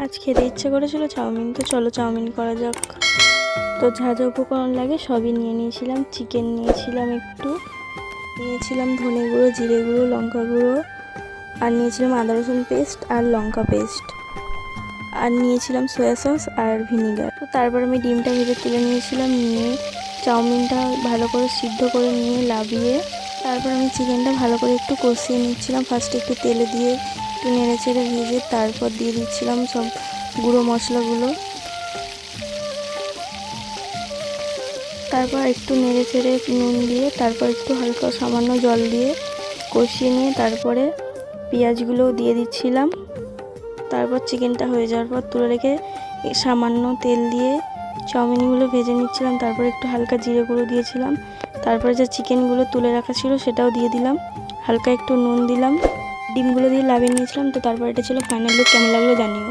আজ খেতে ইচ্ছে করেছিল চাউমিন, তো চলো চাউমিন করা যাক। তো যা যা উপকরণ লাগে সবই নিয়ে নিয়েছিলাম। চিকেন নিয়েছিলাম, একটু নিয়েছিলাম ধনে গুঁড়ো, জিরে গুঁড়ো, লঙ্কা গুঁড়ো, আর নিয়েছিলাম আদা রসুন পেস্ট আর লঙ্কা পেস্ট, আর নিয়েছিলাম সয়া সস আর ভিনিগার। তো তারপর আমি ডিমটা ভেজে তুলে নিয়েছিলাম, নিয়ে চাউমিনটা ভালো করে সিদ্ধ করে নিয়ে লাবিয়ে তারপর আমি চিকেনটা ভালো করে একটু কষিয়ে নিচ্ছিলাম। ফার্স্টে একটু তেলে দিয়ে একটু নেড়ে চেড়ে ভেজে তারপর দিয়ে দিচ্ছিলাম সব গুঁড়ো মশলাগুলো। তারপর একটু নেড়ে চেড়ে নুন দিয়ে তারপর একটু হালকা সামান্য জল দিয়ে কষিয়ে নিয়ে তারপরে পেঁয়াজগুলোও দিয়ে দিচ্ছিলাম। তারপর চিকেনটা হয়ে যাওয়ার পর তুলে রেখে সামান্য তেল দিয়ে চাউমিনগুলো ভেজে নিচ্ছিলাম। তারপর একটু হালকা জিরে গুঁড়ো দিয়েছিলাম। তারপরে যে চিকেনগুলো তুলে রাখা ছিল সেটাও দিয়ে দিলাম, হালকা একটু নুন দিলাম, ডিমগুলো দিয়ে লাভিয়ে নিয়েছিলাম। তো তারপর এটা ছিল ফাইনাল লুক। কেমন লাগলো জানিও।